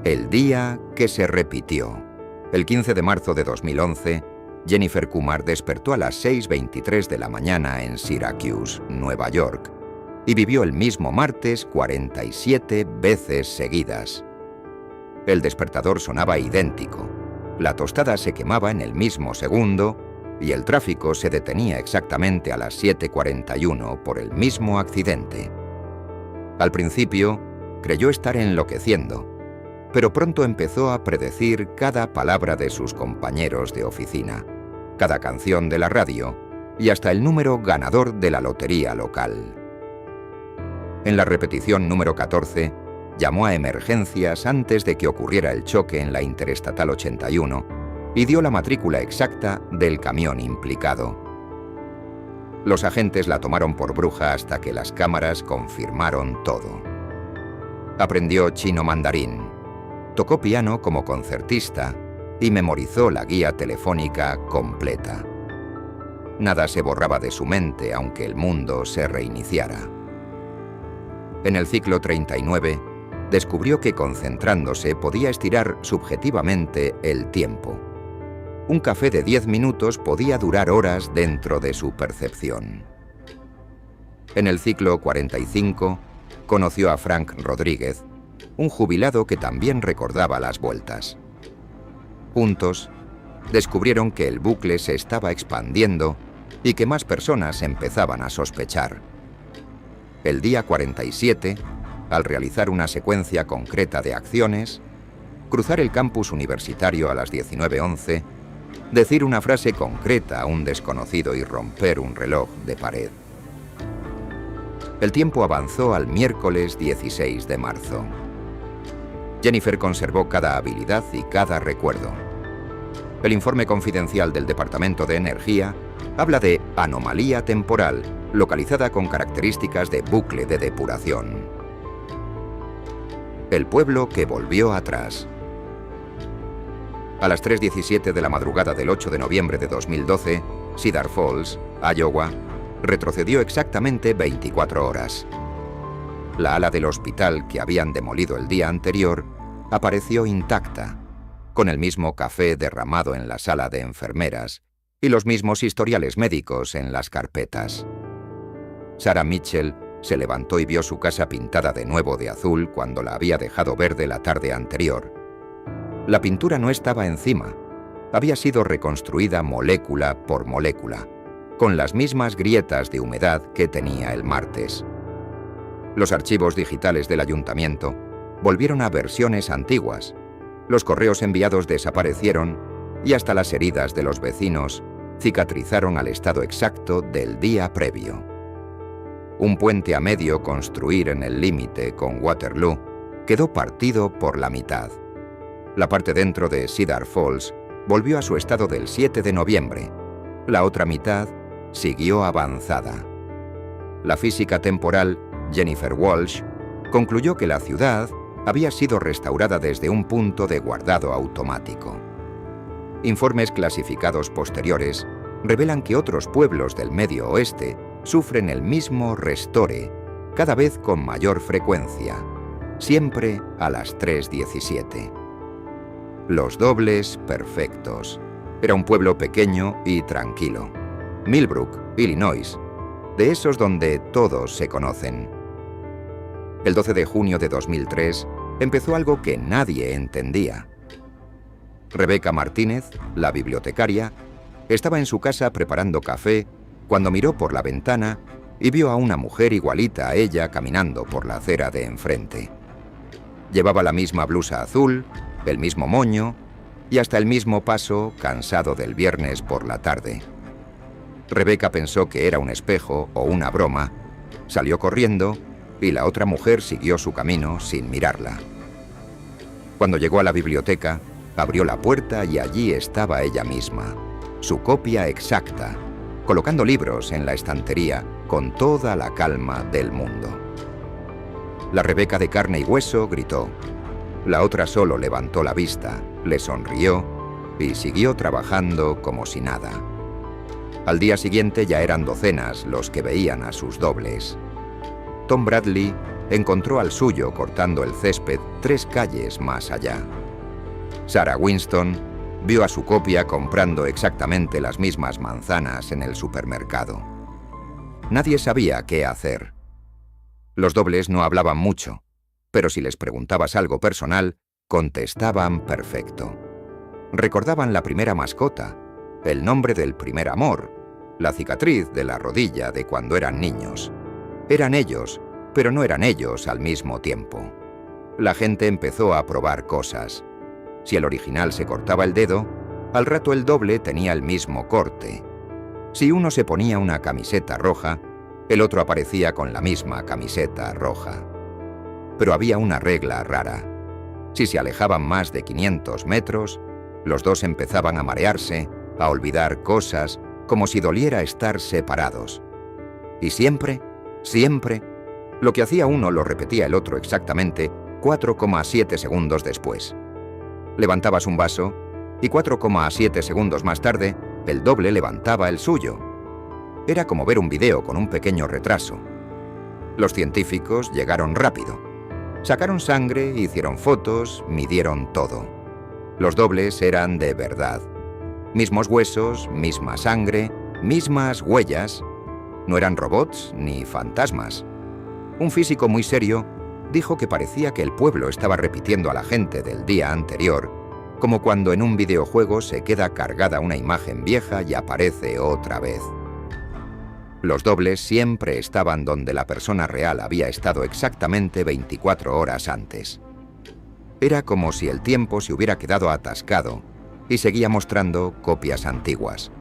El día que se repitió. El 15 de marzo de 2011, Jennifer Kumar despertó a las 6:23 de la mañana en Syracuse, Nueva York, y vivió el mismo martes 47 veces seguidas. El despertador sonaba idéntico, la tostada se quemaba en el mismo segundo y el tráfico se detenía exactamente a las 7:41 por el mismo accidente. Al principio, creyó estar enloqueciendo, pero pronto empezó a predecir cada palabra de sus compañeros de oficina, cada canción de la radio y hasta el número ganador de la lotería local. En la repetición número 14, llamó a emergencias antes de que ocurriera el choque en la Interestatal 81 y dio la matrícula exacta del camión implicado. Los agentes la tomaron por bruja hasta que las cámaras confirmaron todo. Aprendió chino mandarín, tocó piano como concertista y memorizó la guía telefónica completa. Nada se borraba de su mente aunque el mundo se reiniciara. En el ciclo 39, descubrió que concentrándose podía estirar subjetivamente el tiempo. Un café de 10 minutos podía durar horas dentro de su percepción. En el ciclo 45, conoció a Frank Rodríguez, un jubilado que también recordaba las vueltas. Juntos, descubrieron que el bucle se estaba expandiendo y que más personas empezaban a sospechar. El día 47, al realizar una secuencia concreta de acciones, cruzar el campus universitario a las 19:11, decir una frase concreta a un desconocido y romper un reloj de pared. El tiempo avanzó al miércoles 16 de marzo. Jennifer conservó cada habilidad y cada recuerdo. El informe confidencial del Departamento de Energía habla de anomalía temporal localizada con características de bucle de depuración. El pueblo que volvió atrás. A las 3:17 de la madrugada del 8 de noviembre de 2012, Cedar Falls, Iowa, retrocedió exactamente 24 horas. La ala del hospital que habían demolido el día anterior apareció intacta, con el mismo café derramado en la sala de enfermeras y los mismos historiales médicos en las carpetas. Sarah Mitchell se levantó y vio su casa pintada de nuevo de azul cuando la había dejado verde la tarde anterior. La pintura no estaba encima, había sido reconstruida molécula por molécula, con las mismas grietas de humedad que tenía el martes. Los archivos digitales del ayuntamiento volvieron a versiones antiguas, los correos enviados desaparecieron y hasta las heridas de los vecinos cicatrizaron al estado exacto del día previo. Un puente a medio construir en el límite con Waterloo quedó partido por la mitad. La parte dentro de Cedar Falls volvió a su estado del 7 de noviembre. La otra mitad siguió avanzada. La física temporal, Jennifer Walsh, concluyó que la ciudad había sido restaurada desde un punto de guardado automático. Informes clasificados posteriores revelan que otros pueblos del Medio Oeste sufren el mismo restore, cada vez con mayor frecuencia, siempre a las 3:17. Los dobles perfectos. Era un pueblo pequeño y tranquilo. Millbrook, Illinois, de esos donde todos se conocen. El 12 de junio de 2003 empezó algo que nadie entendía. Rebecca Martínez, la bibliotecaria, estaba en su casa preparando café cuando miró por la ventana y vio a una mujer igualita a ella caminando por la acera de enfrente. Llevaba la misma blusa azul, el mismo moño y hasta el mismo paso cansado del viernes por la tarde. Rebecca pensó que era un espejo o una broma, salió corriendo y la otra mujer siguió su camino sin mirarla. Cuando llegó a la biblioteca, abrió la puerta y allí estaba ella misma, su copia exacta, colocando libros en la estantería con toda la calma del mundo. La Rebecca de carne y hueso gritó. La otra solo levantó la vista, le sonrió y siguió trabajando como si nada. Al día siguiente ya eran docenas los que veían a sus dobles. Tom Bradley encontró al suyo cortando el césped 3 calles más allá. Sarah Winston vio a su copia comprando exactamente las mismas manzanas en el supermercado. Nadie sabía qué hacer. Los dobles no hablaban mucho, pero si les preguntabas algo personal, contestaban perfecto. Recordaban la primera mascota, el nombre del primer amor, la cicatriz de la rodilla de cuando eran niños. Eran ellos, pero no eran ellos al mismo tiempo. La gente empezó a probar cosas. Si el original se cortaba el dedo, al rato el doble tenía el mismo corte. Si uno se ponía una camiseta roja, el otro aparecía con la misma camiseta roja. Pero había una regla rara. Si se alejaban más de 500 metros, los dos empezaban a marearse, a olvidar cosas, como si doliera estar separados. Y siempre, lo que hacía uno lo repetía el otro exactamente 4,7 segundos después. Levantabas un vaso y 4,7 segundos más tarde, el doble levantaba el suyo. Era como ver un video con un pequeño retraso. Los científicos llegaron rápido. Sacaron sangre, hicieron fotos, midieron todo. Los dobles eran de verdad. Mismos huesos, misma sangre, mismas huellas. No eran robots ni fantasmas. Un físico muy serio dijo que parecía que el pueblo estaba repitiendo a la gente del día anterior, como cuando en un videojuego se queda cargada una imagen vieja y aparece otra vez. Los dobles siempre estaban donde la persona real había estado exactamente 24 horas antes. Era como si el tiempo se hubiera quedado atascado y seguía mostrando copias antiguas.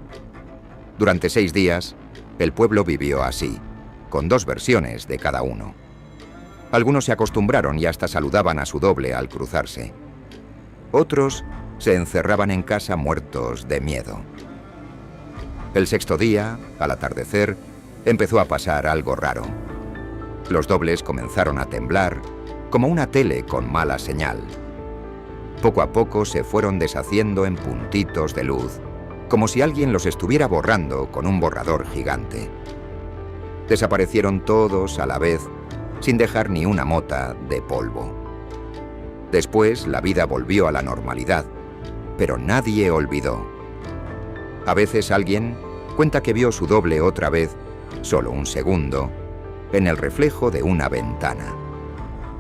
Durante 6 días, el pueblo vivió así, con 2 versiones de cada uno. Algunos se acostumbraron y hasta saludaban a su doble al cruzarse. Otros se encerraban en casa muertos de miedo. El 6º día, al atardecer, empezó a pasar algo raro. Los dobles comenzaron a temblar, como una tele con mala señal. Poco a poco se fueron deshaciendo en puntitos de luz, como si alguien los estuviera borrando con un borrador gigante. Desaparecieron todos a la vez, sin dejar ni una mota de polvo. Después la vida volvió a la normalidad, pero nadie olvidó. A veces alguien cuenta que vio su doble otra vez, solo un segundo, en el reflejo de una ventana.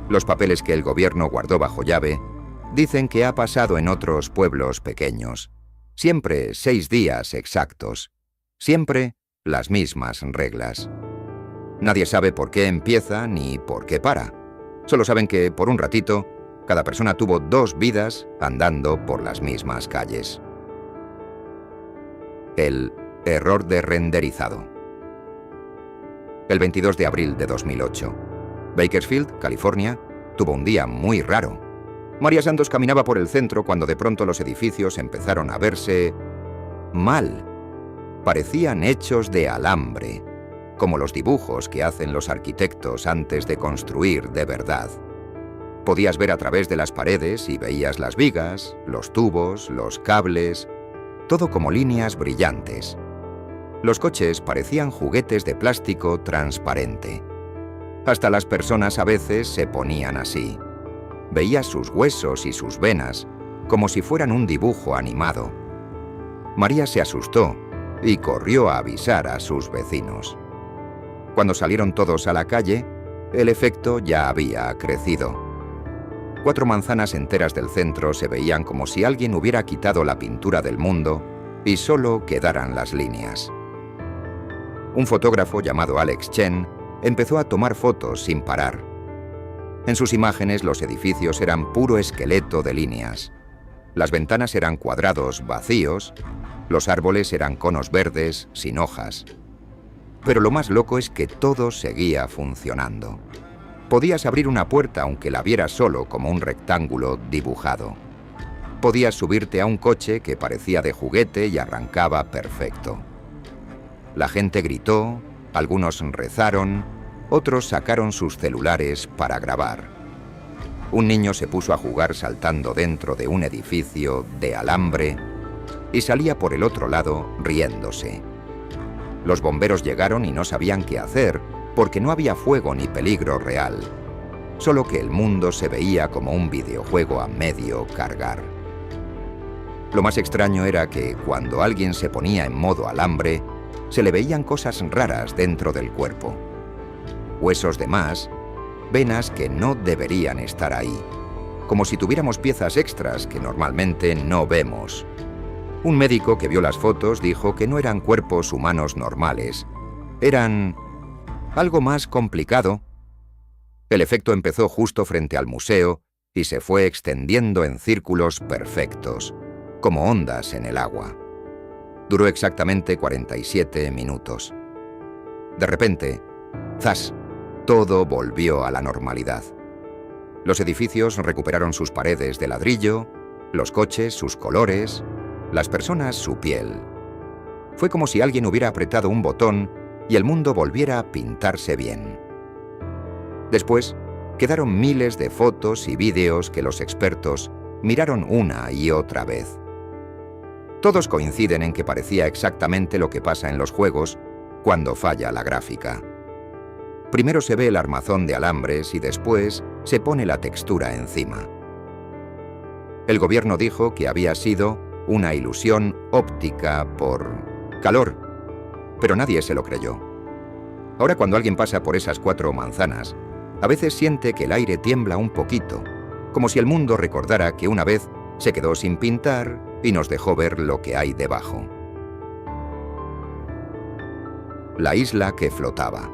Los papeles que el gobierno guardó bajo llave dicen que ha pasado en otros pueblos pequeños. Siempre 6 días exactos. Siempre las mismas reglas. Nadie sabe por qué empieza ni por qué para. Solo saben que, por un ratito, cada persona tuvo 2 vidas andando por las mismas calles. El error de renderizado. El 22 de abril de 2008, Bakersfield, California, tuvo un día muy raro. María Santos caminaba por el centro cuando de pronto los edificios empezaron a verse mal. Parecían hechos de alambre, como los dibujos que hacen los arquitectos antes de construir de verdad. Podías ver a través de las paredes y veías las vigas, los tubos, los cables, todo como líneas brillantes. Los coches parecían juguetes de plástico transparente. Hasta las personas a veces se ponían así. Veías sus huesos y sus venas, como si fueran un dibujo animado. María se asustó y corrió a avisar a sus vecinos. Cuando salieron todos a la calle, el efecto ya había crecido. 4 manzanas enteras del centro se veían como si alguien hubiera quitado la pintura del mundo y solo quedaran las líneas. Un fotógrafo llamado Alex Chen empezó a tomar fotos sin parar. En sus imágenes los edificios eran puro esqueleto de líneas. Las ventanas eran cuadrados vacíos, los árboles eran conos verdes sin hojas. Pero lo más loco es que todo seguía funcionando. Podías abrir una puerta aunque la vieras solo como un rectángulo dibujado. Podías subirte a un coche que parecía de juguete y arrancaba perfecto. La gente gritó, algunos rezaron, otros sacaron sus celulares para grabar. Un niño se puso a jugar saltando dentro de un edificio de alambre y salía por el otro lado riéndose. Los bomberos llegaron y no sabían qué hacer porque no había fuego ni peligro real. solo que el mundo se veía como un videojuego a medio cargar. Lo más extraño era que, cuando alguien se ponía en modo alambre, se le veían cosas raras dentro del cuerpo. Huesos de más, venas que no deberían estar ahí, como si tuviéramos piezas extras que normalmente no vemos. Un médico que vio las fotos dijo que no eran cuerpos humanos normales, eran algo más complicado. El efecto empezó justo frente al museo y se fue extendiendo en círculos perfectos, como ondas en el agua. Duró exactamente 47 minutos. De repente, ¡zas!, todo volvió a la normalidad. Los edificios recuperaron sus paredes de ladrillo, los coches sus colores, las personas su piel. Fue como si alguien hubiera apretado un botón y el mundo volviera a pintarse bien. Después, quedaron miles de fotos y vídeos que los expertos miraron una y otra vez. Todos coinciden en que parecía exactamente lo que pasa en los juegos cuando falla la gráfica. Primero se ve el armazón de alambres y después se pone la textura encima. El gobierno dijo que había sido una ilusión óptica por calor, pero nadie se lo creyó. Ahora, cuando alguien pasa por esas 4 manzanas, a veces siente que el aire tiembla un poquito, como si el mundo recordara que una vez se quedó sin pintar y nos dejó ver lo que hay debajo. La isla que flotaba.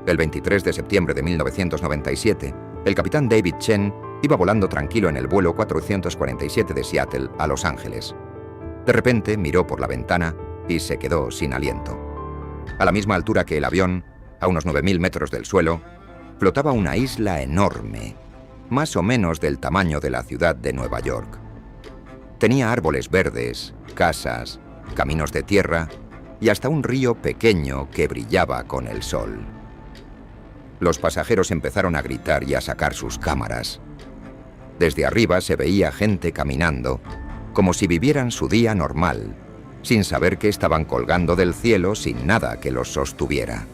El 23 de septiembre de 1997, el capitán David Chen iba volando tranquilo en el vuelo 447 de Seattle a Los Ángeles. De repente miró por la ventana y se quedó sin aliento. A la misma altura que el avión, a unos 9.000 metros del suelo, flotaba una isla enorme, más o menos del tamaño de la ciudad de Nueva York. Tenía árboles verdes, casas, caminos de tierra y hasta un río pequeño que brillaba con el sol. Los pasajeros empezaron a gritar y a sacar sus cámaras. Desde arriba se veía gente caminando, como si vivieran su día normal, sin saber que estaban colgando del cielo sin nada que los sostuviera.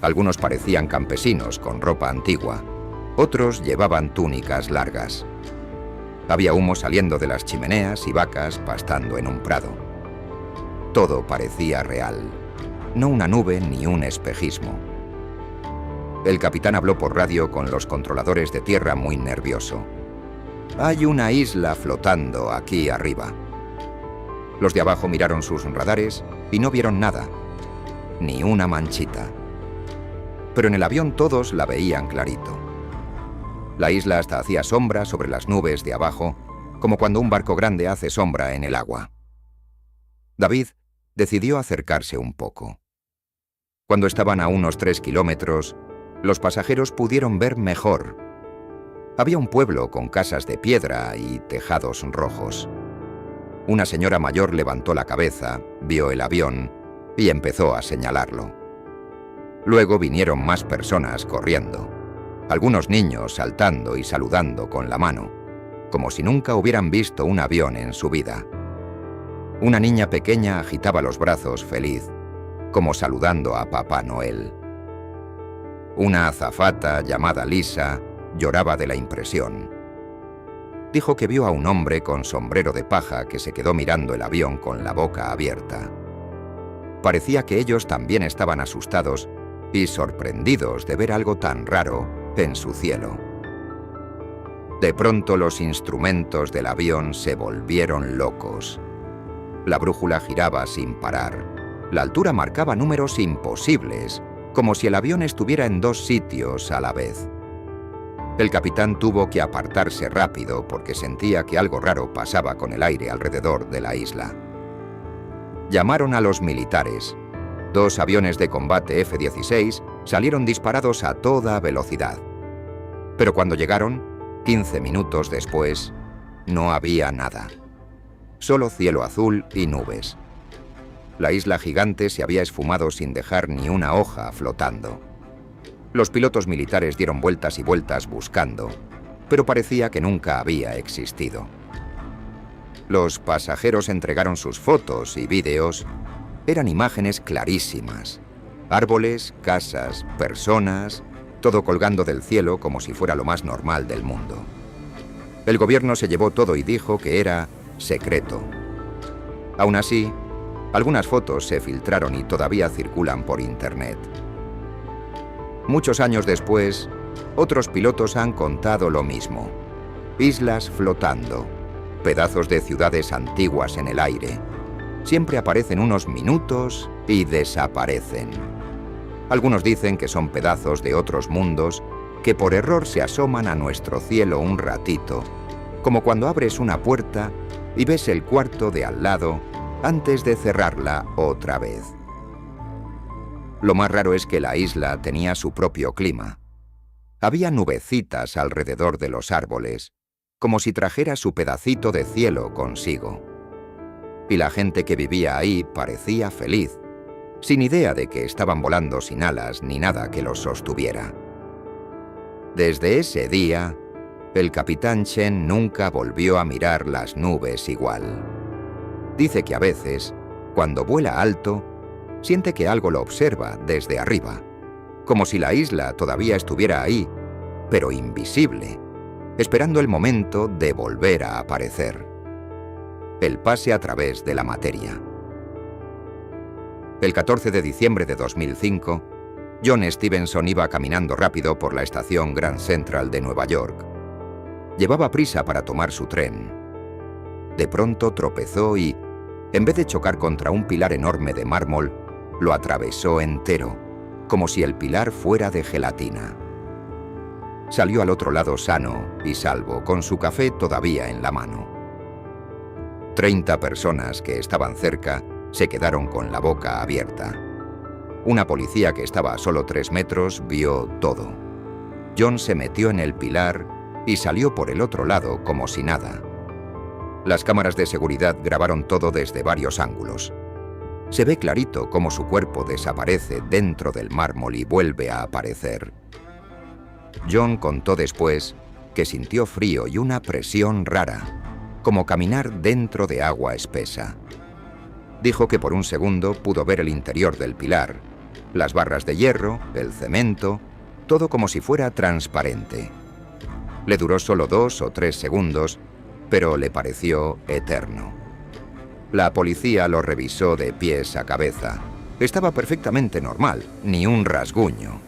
Algunos parecían campesinos con ropa antigua, otros llevaban túnicas largas. Había humo saliendo de las chimeneas y vacas pastando en un prado. Todo parecía real, no una nube ni un espejismo. El capitán habló por radio con los controladores de tierra muy nervioso. «Hay una isla flotando aquí arriba». Los de abajo miraron sus radares y no vieron nada, ni una manchita. Pero en el avión todos la veían clarito. La isla hasta hacía sombra sobre las nubes de abajo, como cuando un barco grande hace sombra en el agua. David decidió acercarse un poco. Cuando estaban a unos 3 kilómetros, los pasajeros pudieron ver mejor. Había un pueblo con casas de piedra y tejados rojos. Una señora mayor levantó la cabeza, vio el avión y empezó a señalarlo. Luego vinieron más personas corriendo, algunos niños saltando y saludando con la mano, como si nunca hubieran visto un avión en su vida. Una niña pequeña agitaba los brazos feliz, como saludando a Papá Noel. Una azafata llamada Lisa lloraba de la impresión. Dijo que vio a un hombre con sombrero de paja que se quedó mirando el avión con la boca abierta. Parecía que ellos también estaban asustados y sorprendidos de ver algo tan raro en su cielo. De pronto los instrumentos del avión se volvieron locos. La brújula giraba sin parar. La altura marcaba números imposibles, como si el avión estuviera en 2 sitios a la vez. El capitán tuvo que apartarse rápido porque sentía que algo raro pasaba con el aire alrededor de la isla. Llamaron a los militares. 2 aviones de combate F-16 salieron disparados a toda velocidad. Pero cuando llegaron, 15 minutos después, no había nada. Solo cielo azul y nubes. La isla gigante se había esfumado sin dejar ni una hoja flotando. Los pilotos militares dieron vueltas y vueltas buscando, pero parecía que nunca había existido. Los pasajeros entregaron sus fotos y vídeos. Eran imágenes clarísimas. Árboles, casas, personas, todo colgando del cielo como si fuera lo más normal del mundo. El gobierno se llevó todo y dijo que era secreto. Aún así, algunas fotos se filtraron y todavía circulan por internet. Muchos años después, otros pilotos han contado lo mismo. Islas flotando, pedazos de ciudades antiguas en el aire. Siempre aparecen unos minutos y desaparecen. Algunos dicen que son pedazos de otros mundos que por error se asoman a nuestro cielo un ratito, como cuando abres una puerta y ves el cuarto de al lado antes de cerrarla otra vez. Lo más raro es que la isla tenía su propio clima. Había nubecitas alrededor de los árboles, como si trajera su pedacito de cielo consigo. Y la gente que vivía ahí parecía feliz, sin idea de que estaban volando sin alas ni nada que los sostuviera. Desde ese día, el capitán Chen nunca volvió a mirar las nubes igual. Dice que a veces, cuando vuela alto, siente que algo lo observa desde arriba, como si la isla todavía estuviera ahí, pero invisible, esperando el momento de volver a aparecer. El pase a través de la materia. El 14 de diciembre de 2005, John Stevenson iba caminando rápido por la estación Grand Central de Nueva York. Llevaba prisa para tomar su tren. De pronto tropezó y, en vez de chocar contra un pilar enorme de mármol, lo atravesó entero, como si el pilar fuera de gelatina. Salió al otro lado sano y salvo, con su café todavía en la mano. 30 personas que estaban cerca se quedaron con la boca abierta. Una policía que estaba a solo 3 metros vio todo. John se metió en el pilar y salió por el otro lado como si nada. Las cámaras de seguridad grabaron todo desde varios ángulos. Se ve clarito cómo su cuerpo desaparece dentro del mármol y vuelve a aparecer. John contó después que sintió frío y una presión rara, como caminar dentro de agua espesa. Dijo que por un segundo pudo ver el interior del pilar, las barras de hierro, el cemento, todo como si fuera transparente. Le duró solo 2 o 3 segundos, pero le pareció eterno. La policía lo revisó de pies a cabeza. Estaba perfectamente normal, ni un rasguño.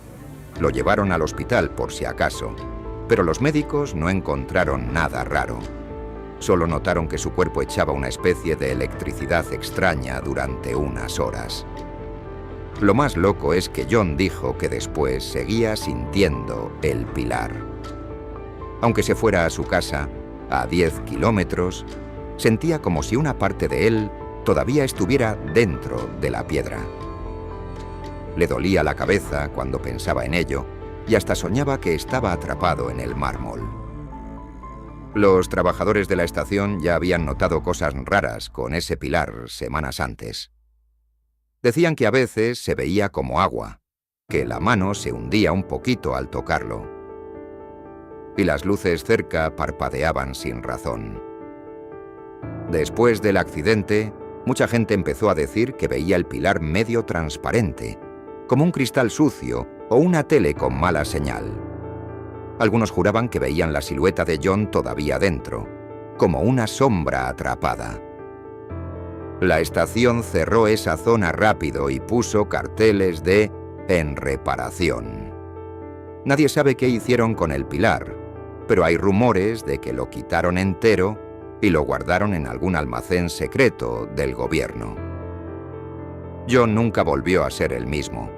Lo llevaron al hospital por si acaso, pero los médicos no encontraron nada raro. Solo notaron que su cuerpo echaba una especie de electricidad extraña durante unas horas. Lo más loco es que John dijo que después seguía sintiendo el pilar. Aunque se fuera a su casa, a 10 kilómetros, sentía como si una parte de él todavía estuviera dentro de la piedra. Le dolía la cabeza cuando pensaba en ello y hasta soñaba que estaba atrapado en el mármol. Los trabajadores de la estación ya habían notado cosas raras con ese pilar semanas antes. Decían que a veces se veía como agua, que la mano se hundía un poquito al tocarlo. Y las luces cerca parpadeaban sin razón. Después del accidente, mucha gente empezó a decir que veía el pilar medio transparente, como un cristal sucio o una tele con mala señal. Algunos juraban que veían la silueta de John todavía dentro, como una sombra atrapada. La estación cerró esa zona rápido y puso carteles de «En reparación». Nadie sabe qué hicieron con el pilar, pero hay rumores de que lo quitaron entero y lo guardaron en algún almacén secreto del gobierno. John nunca volvió a ser el mismo.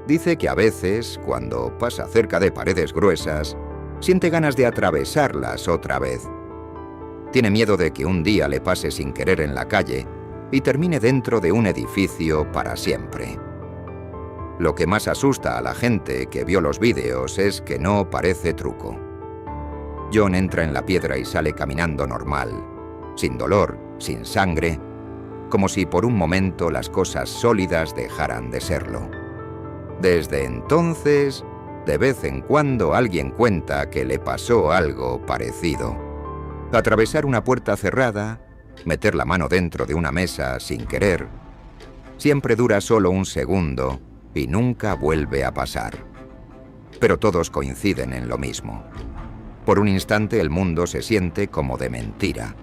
Dice que a veces, cuando pasa cerca de paredes gruesas, siente ganas de atravesarlas otra vez. Tiene miedo de que un día le pase sin querer en la calle y termine dentro de un edificio para siempre. Lo que más asusta a la gente que vio los vídeos es que no parece truco. John entra en la piedra y sale caminando normal, sin dolor, sin sangre, como si por un momento las cosas sólidas dejaran de serlo. Desde entonces, de vez en cuando alguien cuenta que le pasó algo parecido. Atravesar una puerta cerrada, meter la mano dentro de una mesa sin querer, siempre dura solo un segundo y nunca vuelve a pasar. pero todos coinciden en lo mismo. Por un instante el mundo se siente como de mentira,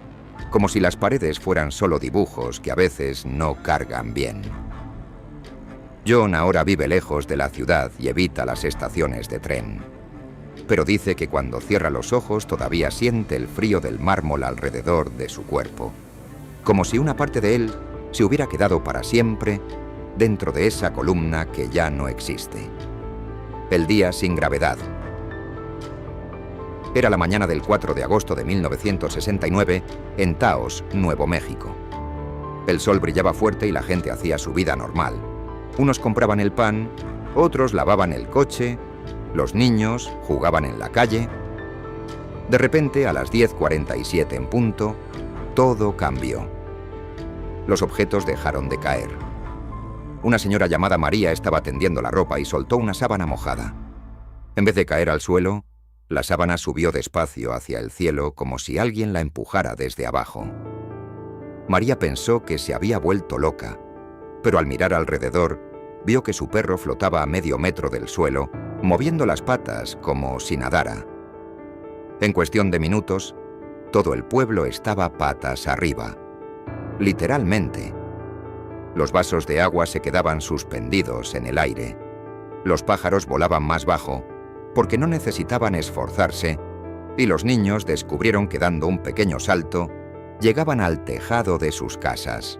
como si las paredes fueran solo dibujos que a veces no cargan bien. John ahora vive lejos de la ciudad y evita las estaciones de tren. Pero dice que cuando cierra los ojos todavía siente el frío del mármol alrededor de su cuerpo, como si una parte de él se hubiera quedado para siempre dentro de esa columna que ya no existe. El día sin gravedad. Era la mañana del 4 de agosto de 1969 en Taos, Nuevo México. El sol brillaba fuerte y la gente hacía su vida normal. Unos compraban el pan, otros lavaban el coche, los niños jugaban en la calle. De repente, a las 10:47 en punto, todo cambió. Los objetos dejaron de caer. Una señora llamada María estaba tendiendo la ropa y soltó una sábana mojada. En vez de caer al suelo, la sábana subió despacio hacia el cielo como si alguien la empujara desde abajo. María pensó que se había vuelto loca, pero al mirar alrededor, vio que su perro flotaba a medio metro del suelo, moviendo las patas como si nadara. En cuestión de minutos, todo el pueblo estaba patas arriba. Literalmente. Los vasos de agua se quedaban suspendidos en el aire. Los pájaros volaban más bajo, porque no necesitaban esforzarse, y los niños descubrieron que dando un pequeño salto, llegaban al tejado de sus casas.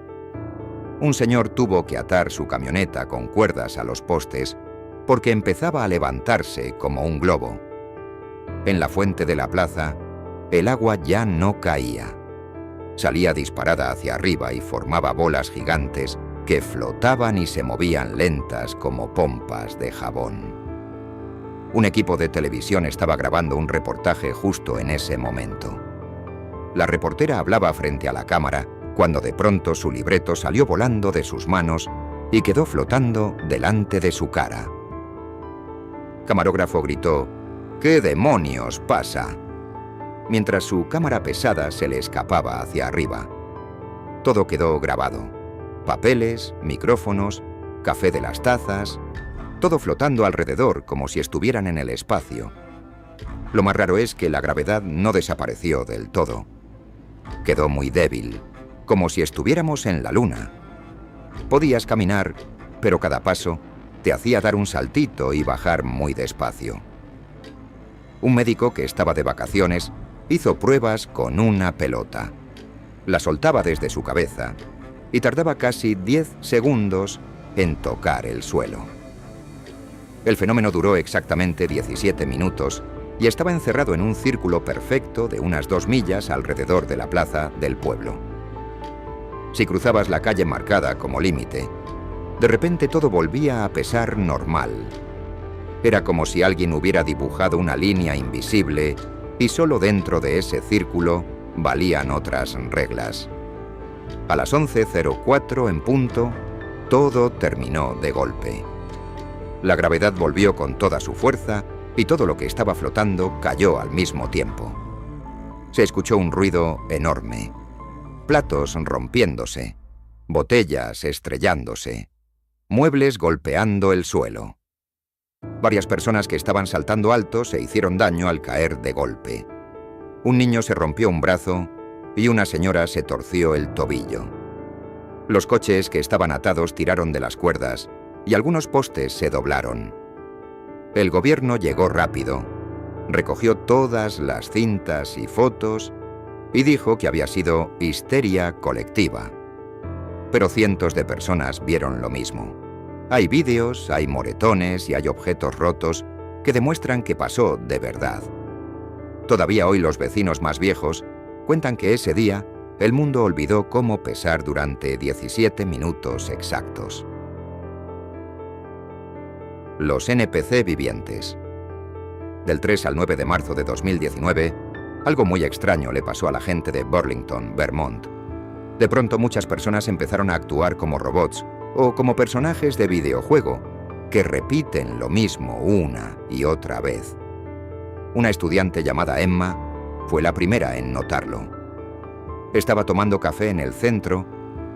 Un señor tuvo que atar su camioneta con cuerdas a los postes porque empezaba a levantarse como un globo. En la fuente de la plaza, el agua ya no caía. Salía disparada hacia arriba y formaba bolas gigantes que flotaban y se movían lentas como pompas de jabón. Un equipo de televisión estaba grabando un reportaje justo en ese momento. La reportera hablaba frente a la cámara cuando de pronto su libreto salió volando de sus manos y quedó flotando delante de su cara. Camarógrafo gritó: «¿Qué demonios pasa?», mientras su cámara pesada se le escapaba hacia arriba. Todo quedó grabado. Papeles, micrófonos, café de las tazas, todo flotando alrededor como si estuvieran en el espacio. Lo más raro es que la gravedad no desapareció del todo. Quedó muy débil, como si estuviéramos en la luna. Podías caminar, pero cada paso te hacía dar un saltito y bajar muy despacio. Un médico que estaba de vacaciones hizo pruebas con una pelota. La soltaba desde su cabeza y tardaba casi 10 segundos en tocar el suelo. El fenómeno duró exactamente 17 minutos y estaba encerrado en un círculo perfecto de unas 2 millas alrededor de la plaza del pueblo. Si cruzabas la calle marcada como límite, de repente todo volvía a pesar normal. Era como si alguien hubiera dibujado una línea invisible y solo dentro de ese círculo valían otras reglas. A las 11:04 en punto, todo terminó de golpe. La gravedad volvió con toda su fuerza y todo lo que estaba flotando cayó al mismo tiempo. Se escuchó un ruido enorme. Platos rompiéndose, botellas estrellándose, muebles golpeando el suelo. Varias personas que estaban saltando alto se hicieron daño al caer de golpe. Un niño se rompió un brazo y una señora se torció el tobillo. Los coches que estaban atados tiraron de las cuerdas y algunos postes se doblaron. El gobierno llegó rápido, recogió todas las cintas y fotos y dijo que había sido histeria colectiva. Pero cientos de personas vieron lo mismo. Hay vídeos, hay moretones y hay objetos rotos que demuestran que pasó de verdad. Todavía hoy los vecinos más viejos cuentan que ese día el mundo olvidó cómo pesar durante 17 minutos exactos. Los NPC vivientes. Del 3 al 9 de marzo de 2019, algo muy extraño le pasó a la gente de Burlington, Vermont. De pronto muchas personas empezaron a actuar como robots o como personajes de videojuego que repiten lo mismo una y otra vez. Una estudiante llamada Emma fue la primera en notarlo. Estaba tomando café en el centro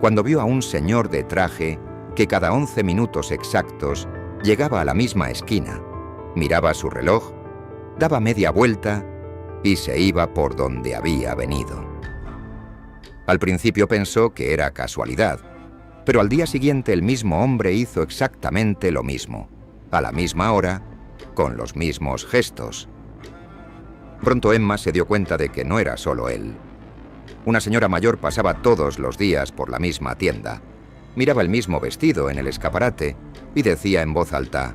cuando vio a un señor de traje que cada 11 minutos exactos llegaba a la misma esquina miraba su reloj, daba media vuelta y se iba por donde había venido. Al principio pensó que era casualidad, pero al día siguiente el mismo hombre hizo exactamente lo mismo, a la misma hora, con los mismos gestos. Pronto Emma se dio cuenta de que no era solo él. Una señora mayor pasaba todos los días por la misma tienda, miraba el mismo vestido en el escaparate y decía en voz alta: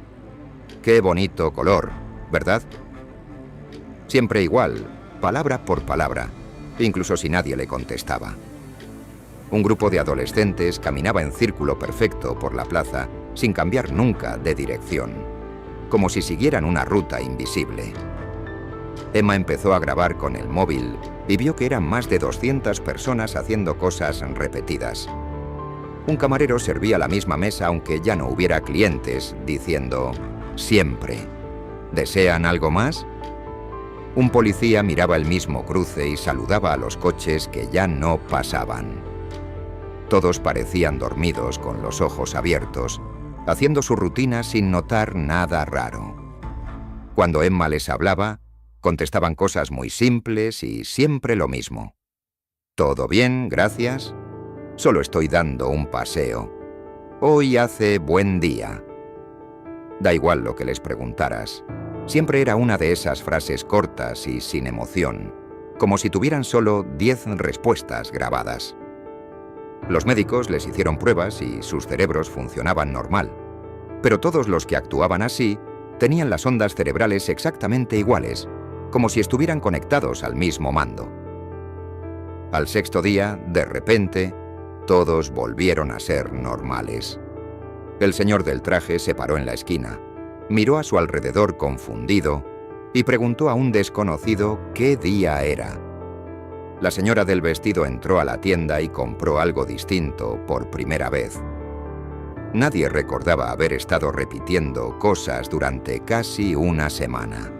«Qué bonito color, ¿verdad?». Siempre igual, palabra por palabra, incluso si nadie le contestaba. Un grupo de adolescentes caminaba en círculo perfecto por la plaza sin cambiar nunca de dirección, como si siguieran una ruta invisible. Emma empezó a grabar con el móvil y vio que eran más de 200 personas haciendo cosas repetidas. Un camarero servía la misma mesa aunque ya no hubiera clientes, diciendo «siempre». ¿Desean algo más? Un policía miraba el mismo cruce y saludaba a los coches que ya no pasaban. Todos parecían dormidos con los ojos abiertos, haciendo su rutina sin notar nada raro. Cuando Emma les hablaba, contestaban cosas muy simples y siempre lo mismo. «¿Todo bien, gracias? Solo estoy dando un paseo. Hoy hace buen día». Da igual lo que les preguntaras. Siempre era una de esas frases cortas y sin emoción, como si tuvieran solo 10 respuestas grabadas. Los médicos les hicieron pruebas y sus cerebros funcionaban normal, pero todos los que actuaban así tenían las ondas cerebrales exactamente iguales, como si estuvieran conectados al mismo mando. Al 6.º día, de repente, todos volvieron a ser normales. El señor del traje se paró en la esquina, miró a su alrededor confundido y preguntó a un desconocido qué día era. La señora del vestido entró a la tienda y compró algo distinto por primera vez. Nadie recordaba haber estado repitiendo cosas durante casi una semana.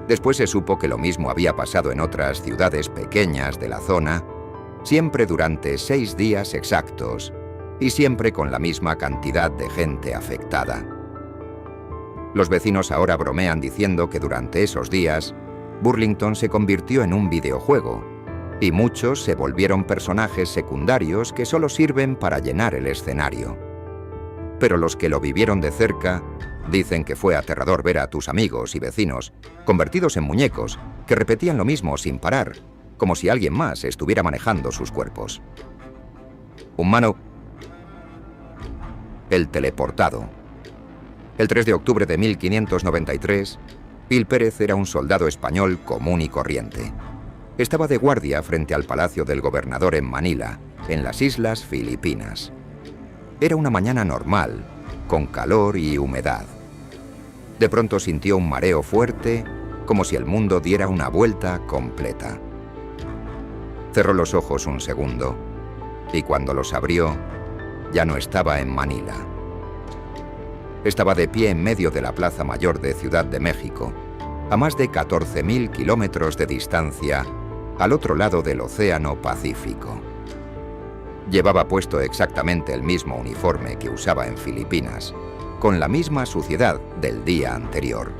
Después se supo que lo mismo había pasado en otras ciudades pequeñas de la zona, siempre durante 6 días exactos y siempre con la misma cantidad de gente afectada. Los vecinos ahora bromean diciendo que durante esos días, Burlington se convirtió en un videojuego y muchos se volvieron personajes secundarios que solo sirven para llenar el escenario. Pero los que lo vivieron de cerca dicen que fue aterrador ver a tus amigos y vecinos convertidos en muñecos que repetían lo mismo sin parar, como si alguien más estuviera manejando sus cuerpos. Humano. El teleportado. El 3 de octubre de 1593, Gil Pérez era un soldado español común y corriente. Estaba de guardia frente al palacio del gobernador en Manila, en las Islas Filipinas. Era una mañana normal, con calor y humedad. De pronto sintió un mareo fuerte, como si el mundo diera una vuelta completa. Cerró los ojos un segundo, y cuando los abrió, ya no estaba en Manila. Estaba de pie en medio de la Plaza Mayor de Ciudad de México, a más de 14.000 kilómetros de distancia, al otro lado del Océano Pacífico. Llevaba puesto exactamente el mismo uniforme que usaba en Filipinas, con la misma suciedad del día anterior.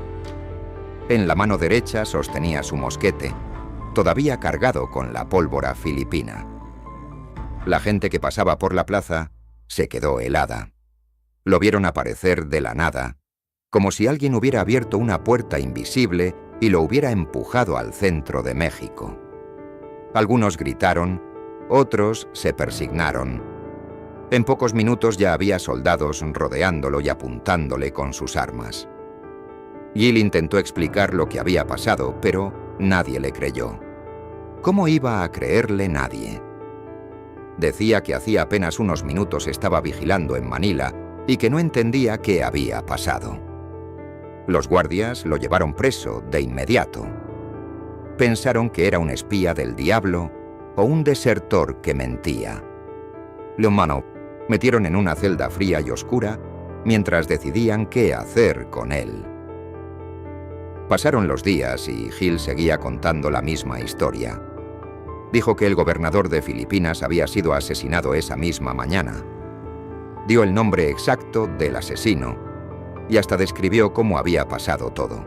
En la mano derecha sostenía su mosquete, todavía cargado con la pólvora filipina. La gente que pasaba por la plaza se quedó helada. Lo vieron aparecer de la nada, como si alguien hubiera abierto una puerta invisible y lo hubiera empujado al centro de México. Algunos gritaron, otros se persignaron. En pocos minutos ya había soldados rodeándolo y apuntándole con sus armas. Gil intentó explicar lo que había pasado, pero nadie le creyó. ¿Cómo iba a creerle nadie? Decía que hacía apenas unos minutos estaba vigilando en Manila y que no entendía qué había pasado. Los guardias lo llevaron preso de inmediato. Pensaron que era un espía del diablo o un desertor que mentía. Le metieron en una celda fría y oscura mientras decidían qué hacer con él. Pasaron los días y Gil seguía contando la misma historia. Dijo que el gobernador de Filipinas había sido asesinado esa misma mañana. Dio el nombre exacto del asesino y hasta describió cómo había pasado todo.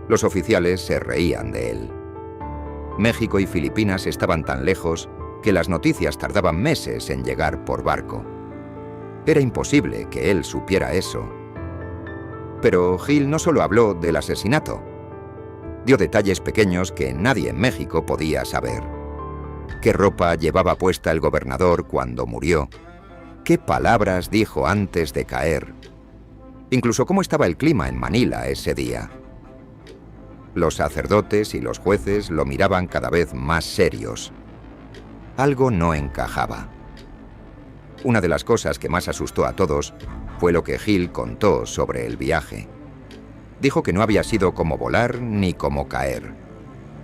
Los oficiales se reían de él. México y Filipinas estaban tan lejos que las noticias tardaban meses en llegar por barco. Era imposible que él supiera eso. Pero Hill no solo habló del asesinato. Dio detalles pequeños que nadie en México podía saber. ¿Qué ropa llevaba puesta el gobernador cuando murió? ¿Qué palabras dijo antes de caer? Incluso cómo estaba el clima en Manila ese día. Los sacerdotes y los jueces lo miraban cada vez más serios. Algo no encajaba. Una de las cosas que más asustó a todos fue lo que Hill contó sobre el viaje. Dijo que no había sido como volar ni como caer.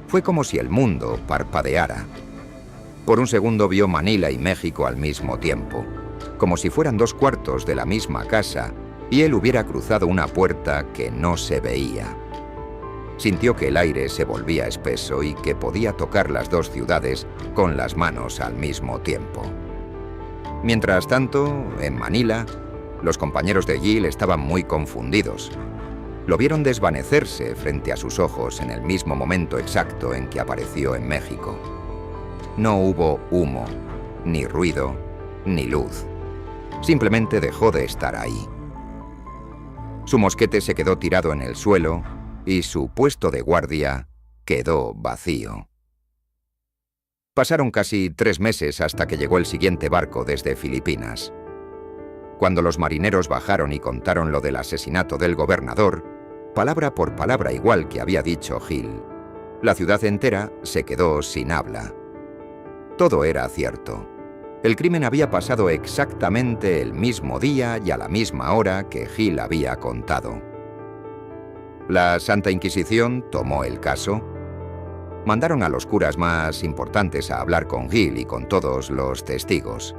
Fue como si el mundo parpadeara. Por un segundo vio Manila y México al mismo tiempo, como si fueran dos cuartos de la misma casa y él hubiera cruzado una puerta que no se veía. Sintió que el aire se volvía espeso y que podía tocar las dos ciudades con las manos al mismo tiempo. Mientras tanto, en Manila, los compañeros de Gill estaban muy confundidos. Lo vieron desvanecerse frente a sus ojos en el mismo momento exacto en que apareció en México. No hubo humo, ni ruido, ni luz. Simplemente dejó de estar ahí. Su mosquete se quedó tirado en el suelo y su puesto de guardia quedó vacío. Pasaron casi 3 meses hasta que llegó el siguiente barco desde Filipinas. Cuando los marineros bajaron y contaron lo del asesinato del gobernador, palabra por palabra igual que había dicho Hill, la ciudad entera se quedó sin habla. Todo era cierto. El crimen había pasado exactamente el mismo día y a la misma hora que Hill había contado. La Santa Inquisición tomó el caso. Mandaron a los curas más importantes a hablar con Hill y con todos los testigos.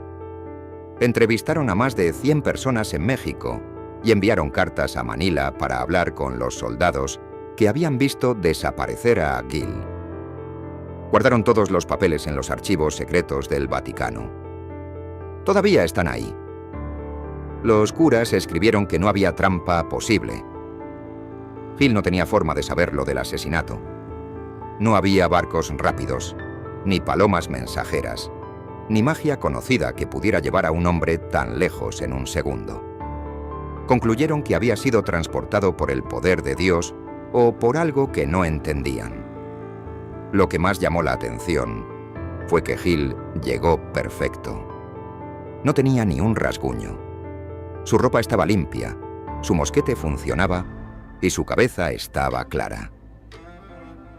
Entrevistaron a más de 100 personas en México y enviaron cartas a Manila para hablar con los soldados que habían visto desaparecer a Gill. Guardaron todos los papeles en los archivos secretos del Vaticano. Todavía están ahí. Los curas escribieron que no había trampa posible. Hill no tenía forma de saber lo del asesinato. No había barcos rápidos, ni palomas mensajeras, ni magia conocida que pudiera llevar a un hombre tan lejos en un segundo. Concluyeron que había sido transportado por el poder de Dios o por algo que no entendían. Lo que más llamó la atención fue que Hill llegó perfecto. No tenía ni un rasguño. Su ropa estaba limpia, su mosquete funcionaba y su cabeza estaba clara.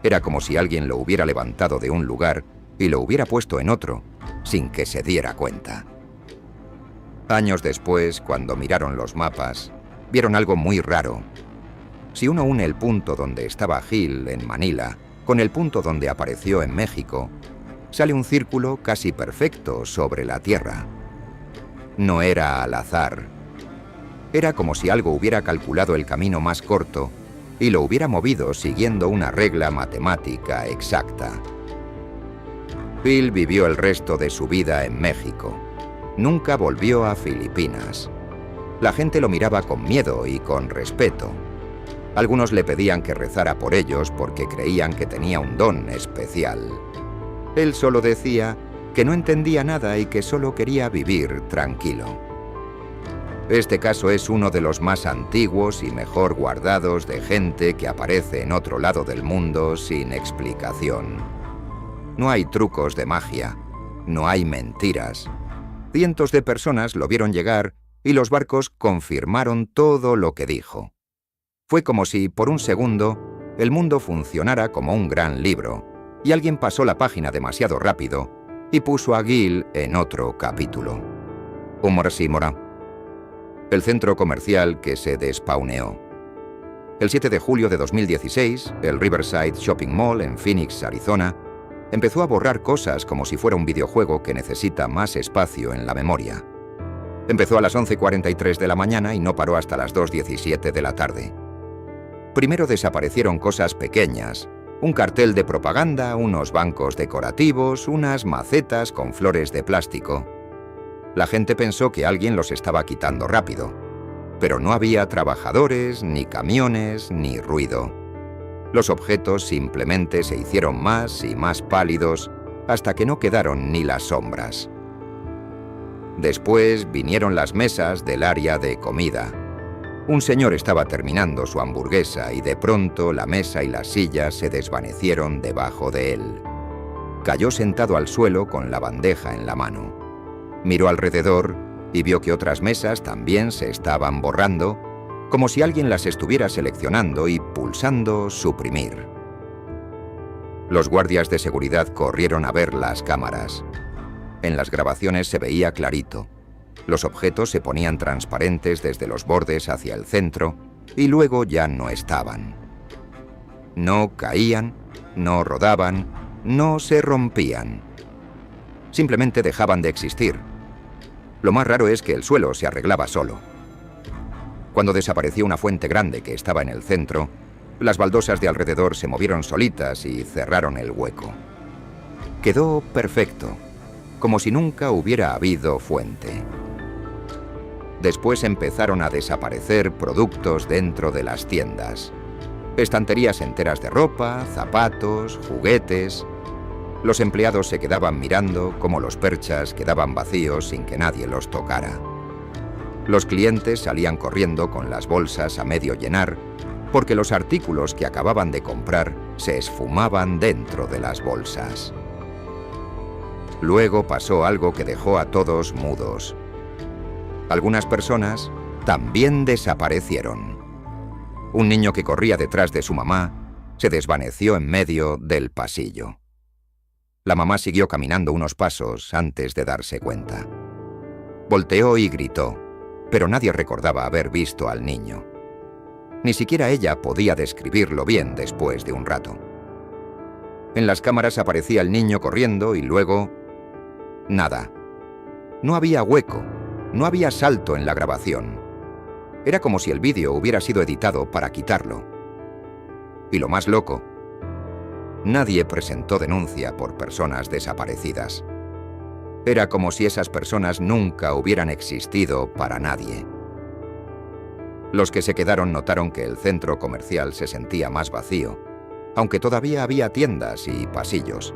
Era como si alguien lo hubiera levantado de un lugar y lo hubiera puesto en otro, sin que se diera cuenta. Años después, cuando miraron los mapas, vieron algo muy raro. Si uno une el punto donde estaba Hill en Manila con el punto donde apareció en México, sale un círculo casi perfecto sobre la Tierra. No era al azar. Era como si algo hubiera calculado el camino más corto y lo hubiera movido siguiendo una regla matemática exacta. Hill vivió el resto de su vida en México. Nunca volvió a Filipinas. La gente lo miraba con miedo y con respeto. Algunos le pedían que rezara por ellos porque creían que tenía un don especial. Él solo decía que no entendía nada y que solo quería vivir tranquilo. Este caso es uno de los más antiguos y mejor guardados de gente que aparece en otro lado del mundo sin explicación. No hay trucos de magia, no hay mentiras. Cientos de personas lo vieron llegar y los barcos confirmaron todo lo que dijo. Fue como si, por un segundo, el mundo funcionara como un gran libro y alguien pasó la página demasiado rápido y puso a Gill en otro capítulo. Humor Simora. El centro comercial que se despawneó. El 7 de julio de 2016, el Riverside Shopping Mall en Phoenix, Arizona, empezó a borrar cosas como si fuera un videojuego que necesita más espacio en la memoria. Empezó a las 11:43 de la mañana y no paró hasta las 2:17 de la tarde. Primero desaparecieron cosas pequeñas, un cartel de propaganda, unos bancos decorativos, unas macetas con flores de plástico. La gente pensó que alguien los estaba quitando rápido. Pero no había trabajadores, ni camiones, ni ruido. Los objetos simplemente se hicieron más y más pálidos hasta que no quedaron ni las sombras. Después vinieron las mesas del área de comida. Un señor estaba terminando su hamburguesa y de pronto la mesa y las sillas se desvanecieron debajo de él. Cayó sentado al suelo con la bandeja en la mano. Miró alrededor y vio que otras mesas también se estaban borrando, como si alguien las estuviera seleccionando y pulsando suprimir. Los guardias de seguridad corrieron a ver las cámaras. En las grabaciones se veía clarito. Los objetos se ponían transparentes desde los bordes hacia el centro y luego ya no estaban. No caían, no rodaban, no se rompían. Simplemente dejaban de existir. Lo más raro es que el suelo se arreglaba solo. Cuando desapareció una fuente grande que estaba en el centro, las baldosas de alrededor se movieron solitas y cerraron el hueco. Quedó perfecto, como si nunca hubiera habido fuente. Después empezaron a desaparecer productos dentro de las tiendas. Estanterías enteras de ropa, zapatos, juguetes. Los empleados se quedaban mirando cómo los perchas quedaban vacíos sin que nadie los tocara. Los clientes salían corriendo con las bolsas a medio llenar porque los artículos que acababan de comprar se esfumaban dentro de las bolsas. Luego pasó algo que dejó a todos mudos. Algunas personas también desaparecieron. Un niño que corría detrás de su mamá se desvaneció en medio del pasillo. La mamá siguió caminando unos pasos antes de darse cuenta. Volteó y gritó, pero nadie recordaba haber visto al niño. Ni siquiera ella podía describirlo bien después de un rato. En las cámaras aparecía el niño corriendo y luego... nada. No había hueco, no había salto en la grabación. Era como si el vídeo hubiera sido editado para quitarlo. Y lo más loco, nadie presentó denuncia por personas desaparecidas. Era como si esas personas nunca hubieran existido para nadie. Los que se quedaron notaron que el centro comercial se sentía más vacío, aunque todavía había tiendas y pasillos.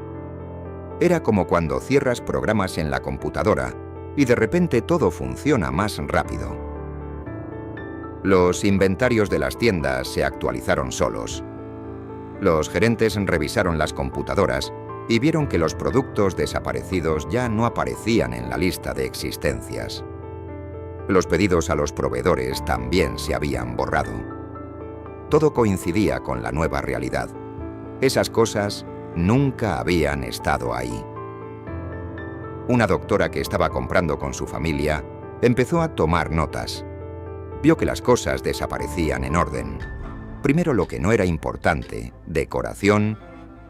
Era como cuando cierras programas en la computadora y de repente todo funciona más rápido. Los inventarios de las tiendas se actualizaron solos. Los gerentes revisaron las computadoras y vieron que los productos desaparecidos ya no aparecían en la lista de existencias. Los pedidos a los proveedores también se habían borrado. Todo coincidía con la nueva realidad. Esas cosas nunca habían estado ahí. Una doctora que estaba comprando con su familia empezó a tomar notas. Vio que las cosas desaparecían en orden. Primero lo que no era importante, decoración,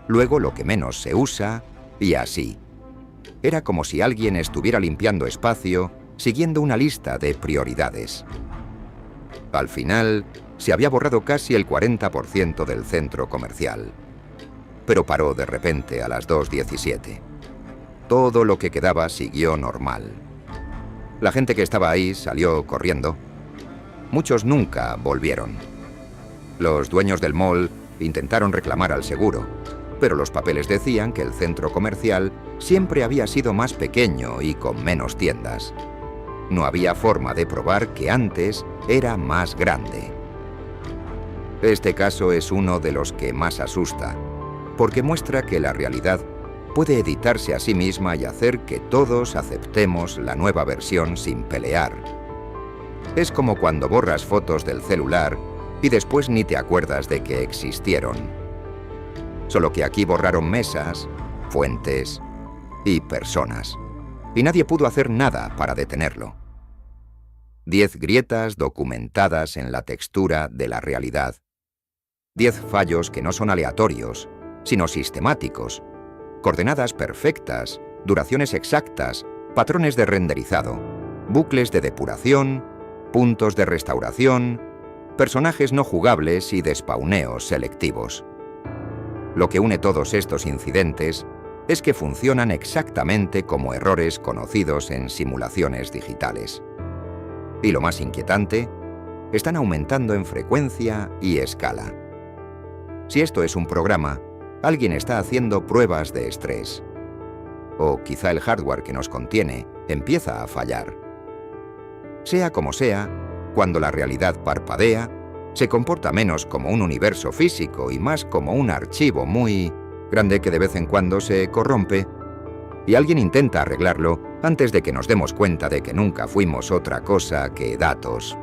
luego lo que menos se usa, y así. Era como si alguien estuviera limpiando espacio, siguiendo una lista de prioridades. Al final, se había borrado casi el 40% del centro comercial. Pero paró de repente a las 2:17. Todo lo que quedaba siguió normal. La gente que estaba ahí salió corriendo. Muchos nunca volvieron. Los dueños del mall intentaron reclamar al seguro, pero los papeles decían que el centro comercial siempre había sido más pequeño y con menos tiendas. No había forma de probar que antes era más grande. Este caso es uno de los que más asusta, porque muestra que la realidad puede editarse a sí misma y hacer que todos aceptemos la nueva versión sin pelear. Es como cuando borras fotos del celular y después ni te acuerdas de que existieron. Solo que aquí borraron mesas, fuentes y personas. Y nadie pudo hacer nada para detenerlo. 10 grietas documentadas en la textura de la realidad. 10 fallos que no son aleatorios, sino sistemáticos. Coordenadas perfectas, duraciones exactas, patrones de renderizado, bucles de depuración, puntos de restauración, personajes no jugables y despauneos selectivos. Lo que une todos estos incidentes es que funcionan exactamente como errores conocidos en simulaciones digitales. Y lo más inquietante están aumentando en frecuencia y escala. Si esto es un programa, alguien está haciendo pruebas de estrés. O quizá el hardware que nos contiene empieza a fallar. Sea como sea, cuando la realidad parpadea, se comporta menos como un universo físico y más como un archivo muy grande que de vez en cuando se corrompe, y alguien intenta arreglarlo antes de que nos demos cuenta de que nunca fuimos otra cosa que datos.